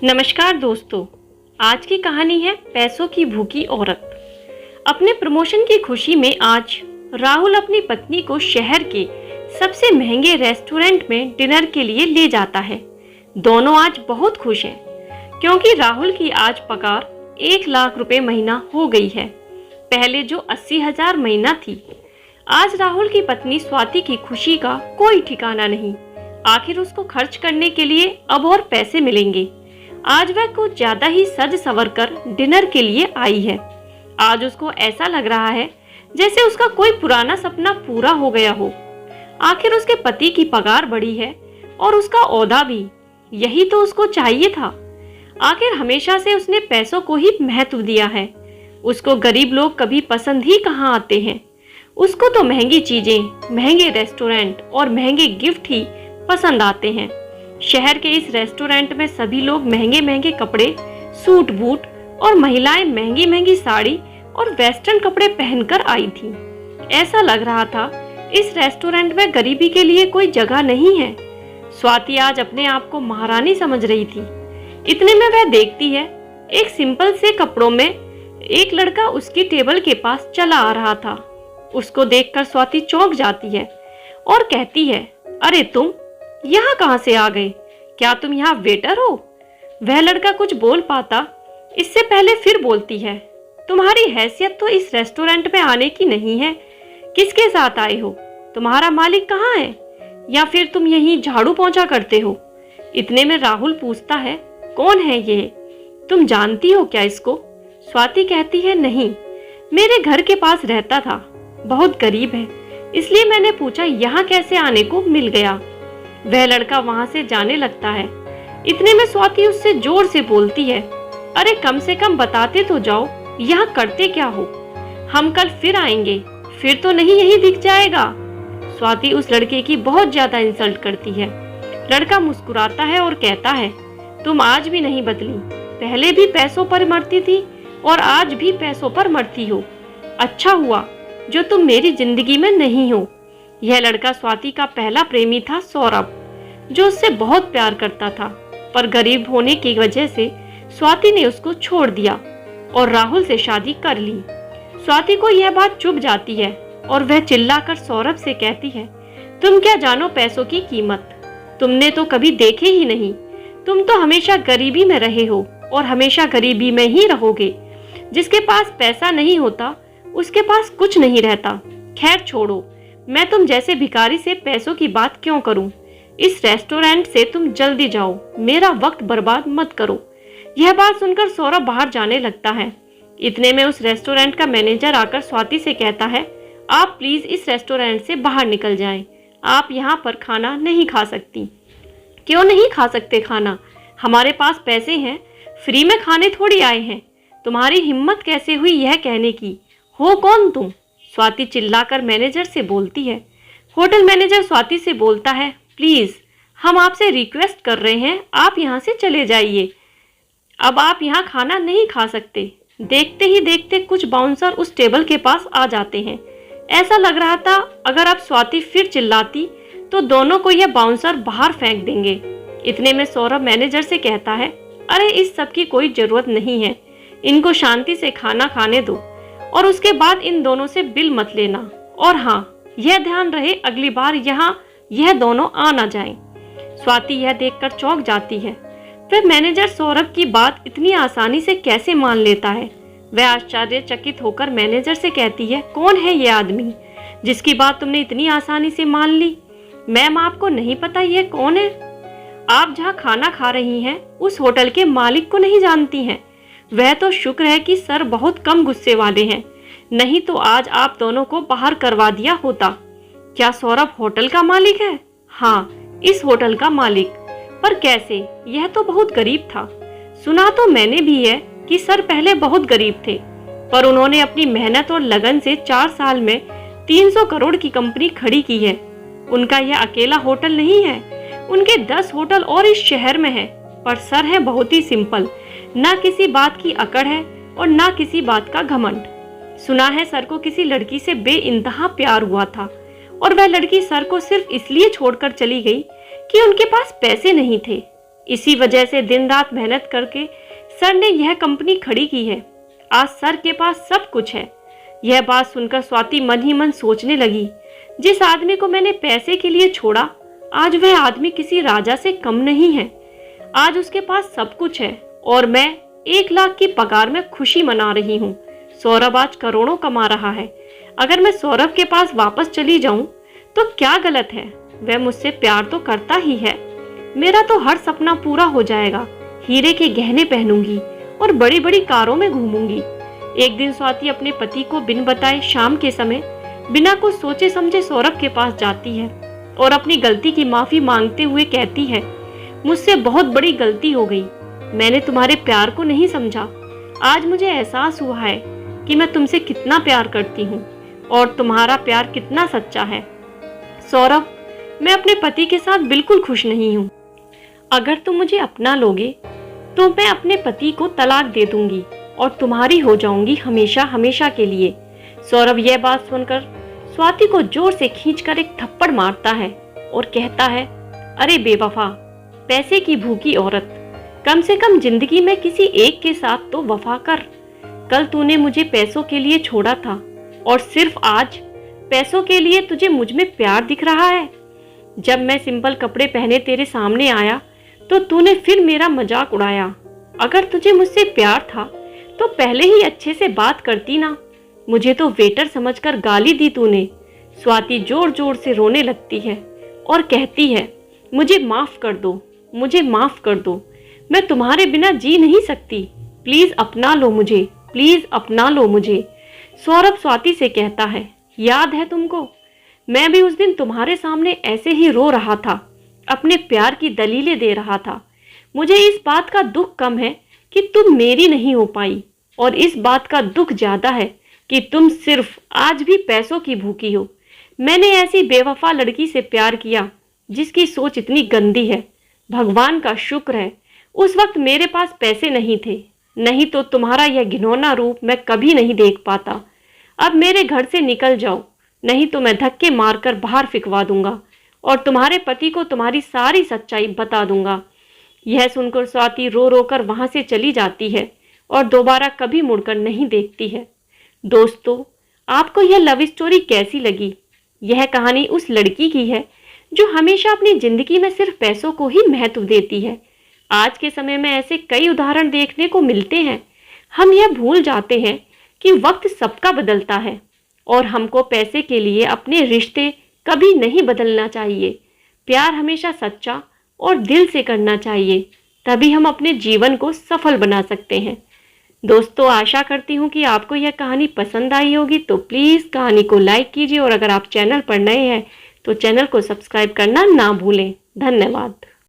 नमस्कार दोस्तों। आज की कहानी है पैसों की भूखी औरत। अपने प्रमोशन की खुशी में आज राहुल अपनी पत्नी को शहर के सबसे महंगे रेस्टोरेंट में डिनर के लिए ले जाता है। दोनों आज बहुत खुश हैं क्योंकि राहुल की आज पगार 1 लाख रुपए महीना हो गई है, पहले जो 80,000 महीना थी। आज राहुल की पत्नी स्वाति की खुशी का कोई ठिकाना नहीं। आखिर उसको खर्च करने के लिए अब और पैसे मिलेंगे। आज वह कुछ ज्यादा ही सज संवर कर डिनर के लिए आई है। आज उसको ऐसा लग रहा है जैसे उसका कोई पुराना सपना पूरा हो गया हो। आखिर उसके पति की पगार बढ़ी है और उसका ओहदा भी। यही तो उसको चाहिए था। आखिर हमेशा से उसने पैसों को ही महत्व दिया है। उसको गरीब लोग कभी पसंद ही कहाँ आते हैं। उसको तो महंगी चीजें, महंगे रेस्टोरेंट और महंगे गिफ्ट ही पसंद आते हैं। शहर के इस रेस्टोरेंट में सभी लोग महंगे महंगे कपड़े, सूट बूट और महिलाएं महंगी महंगी साड़ी और वेस्टर्न कपड़े पहनकर आई थी। ऐसा लग रहा था इस रेस्टोरेंट में गरीबी के लिए कोई जगह नहीं है। स्वाति आज अपने आप को महारानी समझ रही थी। इतने में वह देखती है एक सिंपल से कपड़ों में एक लड़का उसकी टेबल के पास चला आ रहा था। उसको देखकर स्वाति चौंक जाती है और कहती है, अरे तुम यहाँ कहाँ से आ गए? क्या तुम यहाँ वेटर हो? वह लड़का कुछ बोल पाता इससे पहले फिर बोलती है, तुम्हारी हैसियत तो इस रेस्टोरेंट में आने की नहीं है। किसके साथ आए हो? तुम्हारा मालिक कहाँ है? या फिर तुम यहीं झाड़ू पोंछा करते हो? इतने में राहुल पूछता है, कौन है ये? तुम जानती हो क्या इसको? स्वाति कहती है, नहीं, मेरे घर के पास रहता था, बहुत गरीब है, इसलिए मैंने पूछा यहाँ कैसे आने को मिल गया। वह लड़का वहां से जाने लगता है। इतने में स्वाति उससे जोर से बोलती है, अरे कम से कम बताते तो जाओ, यहाँ करते क्या हो? हम कल फिर आएंगे, फिर तो नहीं यही दिख जाएगा। स्वाति उस लड़के की बहुत ज्यादा इंसल्ट करती है। लड़का मुस्कुराता है और कहता है, तुम आज भी नहीं बदली, पहले भी पैसों पर मरती थी और आज भी पैसों पर मरती हो। अच्छा हुआ जो तुम मेरी जिंदगी में नहीं हो। यह लड़का स्वाति का पहला प्रेमी था, सौरभ, जो उससे बहुत प्यार करता था, पर गरीब होने की वजह से स्वाति ने उसको छोड़ दिया और राहुल से शादी कर ली। स्वाति को यह बात चुभ जाती है और वह चिल्लाकर सौरभ से कहती है, तुम क्या जानो पैसों की कीमत? तुमने तो कभी देखे ही नहीं। तुम तो हमेशा गरीबी में रहे हो और हमेशा गरीबी में ही रहोगे। जिसके पास पैसा नहीं होता उसके पास कुछ नहीं रहता। खैर छोड़ो, मैं तुम जैसे भिखारी से पैसों की बात क्यों करूं? इस रेस्टोरेंट से तुम जल्दी जाओ, मेरा वक्त बर्बाद मत करो। यह बात सुनकर सौरभ बाहर जाने लगता है। इतने में उस रेस्टोरेंट का मैनेजर आकर स्वाति से कहता है, आप प्लीज इस रेस्टोरेंट से बाहर निकल जाएं। आप यहाँ पर खाना नहीं खा सकती। क्यों नहीं खा सकते खाना? हमारे पास पैसे हैं, फ्री में खाने थोड़ी आए हैं। तुम्हारी हिम्मत कैसे हुई यह कहने की? हो कौन तुम? स्वाति चिल्लाकर मैनेजर से बोलती है। होटल मैनेजर स्वाति से बोलता है, प्लीज हम आपसे रिक्वेस्ट कर रहे हैं, आप यहाँ से चले जाइए। अब आप यहाँ खाना नहीं खा सकते। देखते ही देखते कुछ बाउंसर उस टेबल के पास आ जाते हैं। ऐसा लग रहा था अगर अब स्वाति फिर चिल्लाती तो दोनों को यह बाउंसर बाहर फेंक देंगे। इतने में सौरभ मैनेजर से कहता है, अरे इस सब की कोई जरूरत नहीं है, इनको शांति से खाना खाने दो और उसके बाद इन दोनों से बिल मत लेना। और हाँ, यह ध्यान रहे अगली बार यहाँ यह दोनों आ ना जाएं। स्वाति यह देखकर चौंक जाती है। फिर मैनेजर सौरभ की बात इतनी आसानी से कैसे मान लेता है? वह आश्चर्यचकित होकर मैनेजर से कहती है, कौन है ये आदमी जिसकी बात तुमने इतनी आसानी से मान ली? मैम, आपको नहीं पता ये कौन है? आप जहाँ खाना खा रही हैं उस होटल के मालिक को नहीं जानती हैं? वह तो शुक्र है कि सर बहुत कम गुस्से वाले हैं, नहीं तो आज आप दोनों को बाहर करवा दिया होता। क्या सौरभ होटल का मालिक है? हाँ, इस होटल का मालिक। पर कैसे? यह तो बहुत गरीब था। सुना तो मैंने भी है कि सर पहले बहुत गरीब थे, पर उन्होंने अपनी मेहनत और लगन से 4 साल में 300 करोड़ की कंपनी खड़ी की है। उनका यह अकेला होटल नहीं है, उनके 10 होटल और इस शहर में है। पर सर है बहुत ही सिंपल, ना किसी बात की अकड़ है और ना किसी बात का घमंड। सुना है सर को किसी लड़की से बेइंतहा प्यार हुआ था और वह लड़की सर को सिर्फ इसलिए छोड़कर चली गई कि उनके पास पैसे नहीं थे। इसी वजह से दिन रात मेहनत करके सर ने यह कंपनी खड़ी की है। आज सर के पास सब कुछ है। यह बात सुनकर स्वाति मन ही मन सोचने लगी, जिस आदमी को मैंने पैसे के लिए छोड़ा, आज वह आदमी किसी राजा से कम नहीं है। आज उसके पास सब कुछ है और मैं 1 लाख की पगार में खुशी मना रही हूँ। सौरभ आज करोड़ों कमा रहा है। अगर मैं सौरभ के पास वापस चली जाऊं तो क्या गलत है? वह मुझसे प्यार तो करता ही है। मेरा तो हर सपना पूरा हो जाएगा। हीरे के गहने पहनूंगी और बड़ी बड़ी कारों में घूमूंगी। एक दिन स्वाति अपने पति को बिन बताए शाम के समय बिना कुछ सोचे समझे सौरभ के पास जाती है और अपनी गलती की माफी मांगते हुए कहती है, मुझसे बहुत बड़ी गलती हो गई। मैंने तुम्हारे प्यार को नहीं समझा। आज मुझे एहसास हुआ है कि मैं तुमसे कितना प्यार करती हूँ और तुम्हारा प्यार कितना सच्चा है। सौरभ, मैं अपने पति के साथ बिल्कुल खुश नहीं हूँ। अगर तुम मुझे अपना लोगे तो मैं अपने पति को तलाक दे दूंगी और तुम्हारी हो जाऊंगी हमेशा हमेशा के लिए। सौरभ यह बात सुनकर स्वाति को जोर से खींचकर एक थप्पड़ मारता है और कहता है, अरे बेवफा, पैसे की भूखी औरत, कम से कम जिंदगी में किसी एक के साथ तो वफा कर। कल तूने मुझे पैसों के लिए छोड़ा था और सिर्फ आज पैसों के लिए तुझे मुझ में प्यार दिख रहा है। जब मैं सिंपल कपड़े पहने तेरे सामने आया तो तूने फिर मेरा मजाक उड़ाया। अगर तुझे मुझसे प्यार था तो पहले ही अच्छे से बात करती ना। मुझे तो वेटर समझकर गाली दी तूने। स्वाति जोर जोर से रोने लगती है और कहती है, मुझे माफ कर दो, मुझे माफ कर दो। मैं तुम्हारे बिना जी नहीं सकती। प्लीज अपना लो मुझे, प्लीज अपना लो मुझे। सौरभ स्वाति से कहता है, याद है तुमको? मैं भी उस दिन तुम्हारे सामने ऐसे ही रो रहा था, अपने प्यार की दलीलें दे रहा था। मुझे इस बात का दुख कम है कि तुम मेरी नहीं हो पाई और इस बात का दुख ज्यादा है कि तुम सिर्फ आज भी पैसों की भूखी हो। मैंने ऐसी बेवफा लड़की से प्यार किया जिसकी सोच इतनी गंदी है। भगवान का शुक्र है उस वक्त मेरे पास पैसे नहीं थे, नहीं तो तुम्हारा यह घिनौना रूप मैं कभी नहीं देख पाता। अब मेरे घर से निकल जाओ, नहीं तो मैं धक्के मारकर बाहर फिकवा दूंगा और तुम्हारे पति को तुम्हारी सारी सच्चाई बता दूंगा। यह सुनकर स्वाति रो रो कर वहां से चली जाती है और दोबारा कभी मुड़कर नहीं देखती है। दोस्तों, आपको यह लव स्टोरी कैसी लगी? यह कहानी उस लड़की की है जो हमेशा अपनी जिंदगी में सिर्फ पैसों को ही महत्व देती है। आज के समय में ऐसे कई उदाहरण देखने को मिलते हैं। हम यह भूल जाते हैं कि वक्त सबका बदलता है और हमको पैसे के लिए अपने रिश्ते कभी नहीं बदलना चाहिए। प्यार हमेशा सच्चा और दिल से करना चाहिए, तभी हम अपने जीवन को सफल बना सकते हैं। दोस्तों, आशा करती हूँ कि आपको यह कहानी पसंद आई होगी, तो प्लीज़ कहानी को लाइक कीजिए और अगर आप चैनल पर नए हैं तो चैनल को सब्सक्राइब करना ना भूलें। धन्यवाद।